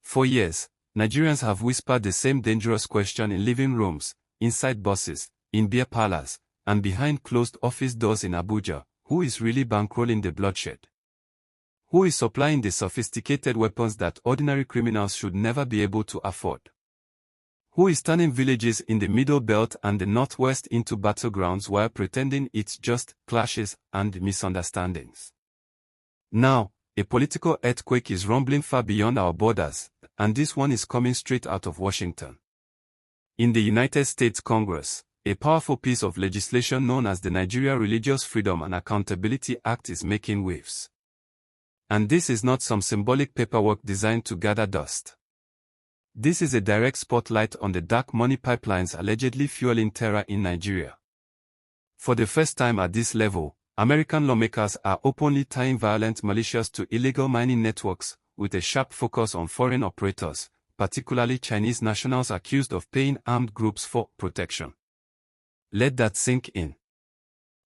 For years, Nigerians have whispered the same dangerous question in living rooms, inside buses, in beer parlors, and behind closed office doors in Abuja: who is really bankrolling the bloodshed? Who is supplying the sophisticated weapons that ordinary criminals should never be able to afford? Who is turning villages in the Middle Belt and the Northwest into battlegrounds while pretending it's just clashes and misunderstandings? Now, a political earthquake is rumbling far beyond our borders, and this one is coming straight out of Washington. In the United States Congress, a powerful piece of legislation known as the Nigeria Religious Freedom and Accountability Act is making waves. And this is not some symbolic paperwork designed to gather dust. This is a direct spotlight on the dark money pipelines allegedly fueling terror in Nigeria. For the first time at this level, American lawmakers are openly tying violent militias to illegal mining networks, with a sharp focus on foreign operators, particularly Chinese nationals accused of paying armed groups for protection. Let that sink in.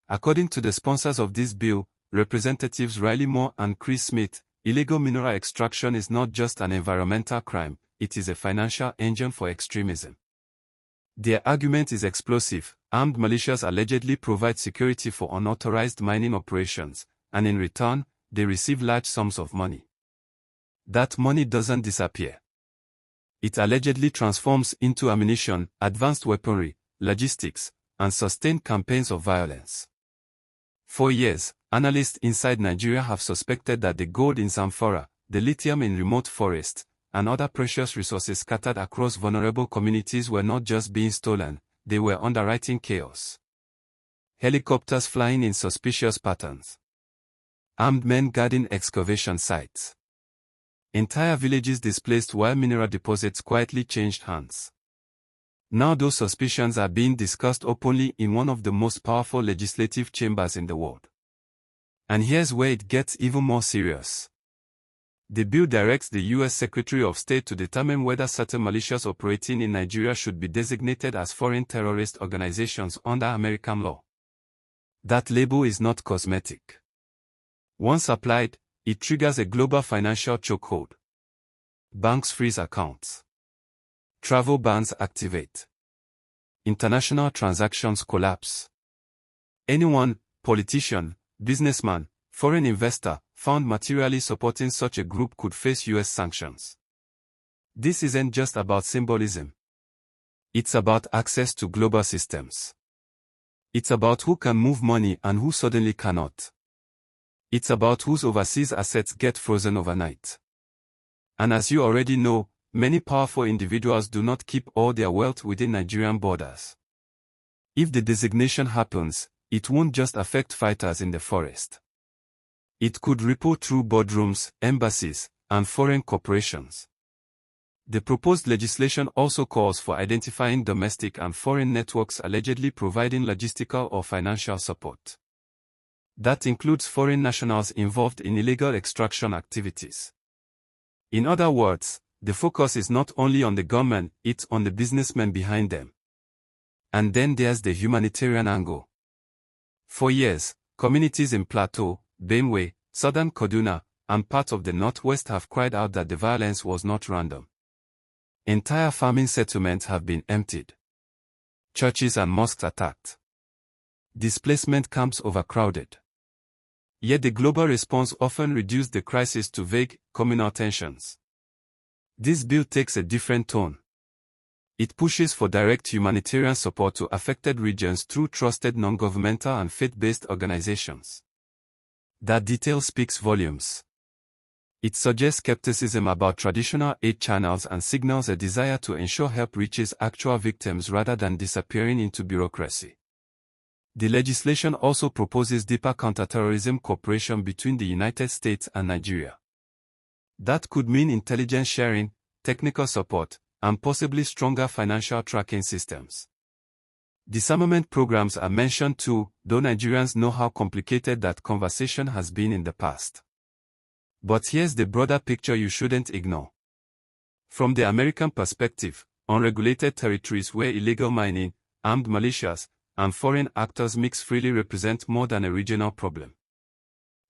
According to the sponsors of this bill, Representatives Riley Moore and Chris Smith, illegal mineral extraction is not just an environmental crime, it is a financial engine for extremism. Their argument is explosive: armed militias allegedly provide security for unauthorized mining operations, and in return, they receive large sums of money. That money doesn't disappear. It allegedly transforms into ammunition, advanced weaponry, logistics, and sustained campaigns of violence. For years, analysts inside Nigeria have suspected that the gold in Zamfara, the lithium in remote forests, and other precious resources scattered across vulnerable communities were not just being stolen, they were underwriting chaos. Helicopters flying in suspicious patterns. Armed men guarding excavation sites. Entire villages displaced while mineral deposits quietly changed hands. Now those suspicions are being discussed openly in one of the most powerful legislative chambers in the world. And here's where it gets even more serious. The bill directs the U.S. Secretary of State to determine whether certain militias operating in Nigeria should be designated as foreign terrorist organizations under American law. That label is not cosmetic. Once applied, it triggers a global financial chokehold. Banks freeze accounts. Travel bans activate. International transactions collapse. Anyone, politician, businessman, foreign investor, found materially supporting such a group could face U.S. sanctions. This isn't just about symbolism. It's about access to global systems. It's about who can move money and who suddenly cannot. It's about whose overseas assets get frozen overnight. And as you already know, many powerful individuals do not keep all their wealth within Nigerian borders. If the designation happens, it won't just affect fighters in the forest. It could ripple through boardrooms, embassies, and foreign corporations. The proposed legislation also calls for identifying domestic and foreign networks allegedly providing logistical or financial support. That includes foreign nationals involved in illegal extraction activities. In other words, the focus is not only on the government, it's on the businessmen behind them. And then there's the humanitarian angle. For years, communities in Plateau, Benue, southern Kaduna, and parts of the Northwest have cried out that the violence was not random. Entire farming settlements have been emptied. Churches and mosques attacked. Displacement camps overcrowded. Yet the global response often reduced the crisis to vague, communal tensions. This bill takes a different tone. It pushes for direct humanitarian support to affected regions through trusted non-governmental and faith-based organizations. That detail speaks volumes. It suggests skepticism about traditional aid channels and signals a desire to ensure help reaches actual victims rather than disappearing into bureaucracy. The legislation also proposes deeper counterterrorism cooperation between the United States and Nigeria. That could mean intelligence sharing, technical support, and possibly stronger financial tracking systems. Disarmament programs are mentioned too, though Nigerians know how complicated that conversation has been in the past. But here's the broader picture you shouldn't ignore. From the American perspective, unregulated territories where illegal mining, armed militias, and foreign actors mix freely represent more than a regional problem.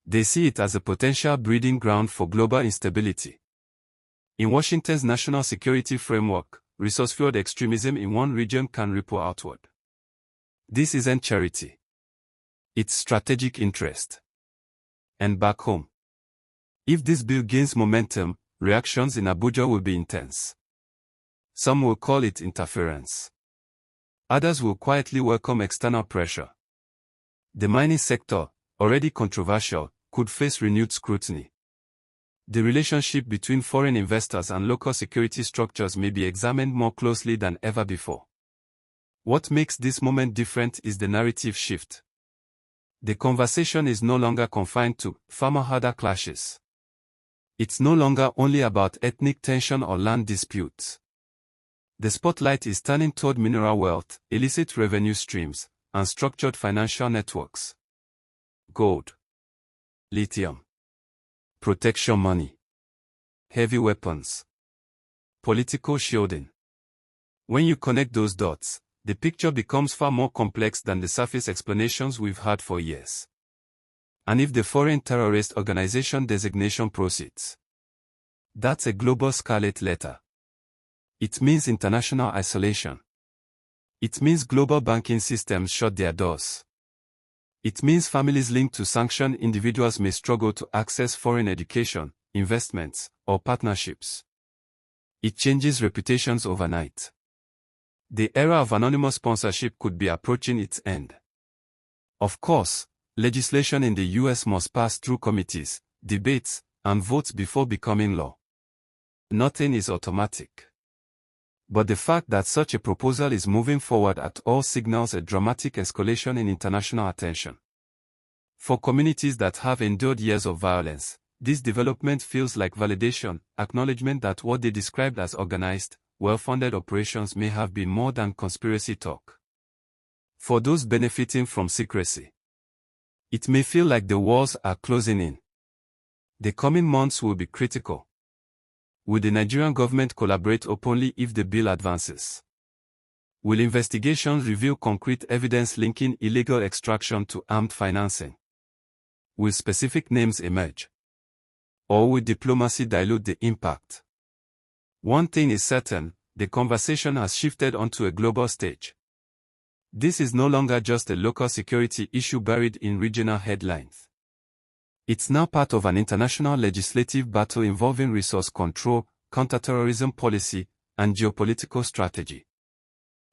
They see it as a potential breeding ground for global instability. In Washington's national security framework, resource-fueled extremism in one region can ripple outward. This isn't charity. It's strategic interest. And back home, if this bill gains momentum, reactions in Abuja will be intense. Some will call it interference. Others will quietly welcome external pressure. The mining sector, already controversial, could face renewed scrutiny. The relationship between foreign investors and local security structures may be examined more closely than ever before. What makes this moment different is the narrative shift. The conversation is no longer confined to farmer-herder clashes. It's no longer only about ethnic tension or land disputes. The spotlight is turning toward mineral wealth, illicit revenue streams, and structured financial networks. Gold, lithium, protection money, heavy weapons, political shielding. When you connect those dots, the picture becomes far more complex than the surface explanations we've had for years. And if the foreign terrorist organization designation proceeds, that's a global scarlet letter. It means international isolation. It means global banking systems shut their doors. It means families linked to sanctioned individuals may struggle to access foreign education, investments, or partnerships. It changes reputations overnight. The era of anonymous sponsorship could be approaching its end. Of course, legislation in the US must pass through committees, debates, and votes before becoming law. Nothing is automatic. But the fact that such a proposal is moving forward at all signals a dramatic escalation in international attention. For communities that have endured years of violence, this development feels like validation, acknowledgement that what they described as organized, well-funded operations may have been more than conspiracy talk. For those benefiting from secrecy, it may feel like the walls are closing in. The coming months will be critical. Will the Nigerian government collaborate openly if the bill advances? Will investigations reveal concrete evidence linking illegal extraction to armed financing? Will specific names emerge? Or will diplomacy dilute the impact? One thing is certain, the conversation has shifted onto a global stage. This is no longer just a local security issue buried in regional headlines. It's now part of an international legislative battle involving resource control, counterterrorism policy, and geopolitical strategy.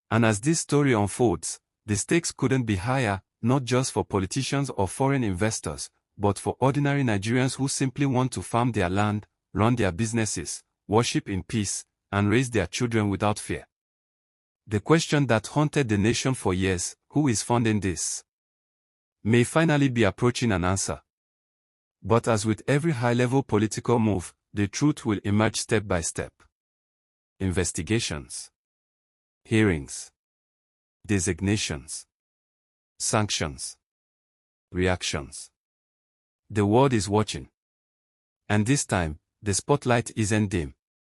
And as this story unfolds, the stakes couldn't be higher, not just for politicians or foreign investors, but for ordinary Nigerians who simply want to farm their land, run their businesses, worship in peace, and raise their children without fear. The question that haunted the nation for years, who is funding this, may finally be approaching an answer. But as with every high-level political move, the truth will emerge step by step. Investigations, hearings, designations, sanctions, reactions. The world is watching. And this time, the spotlight isn't dim.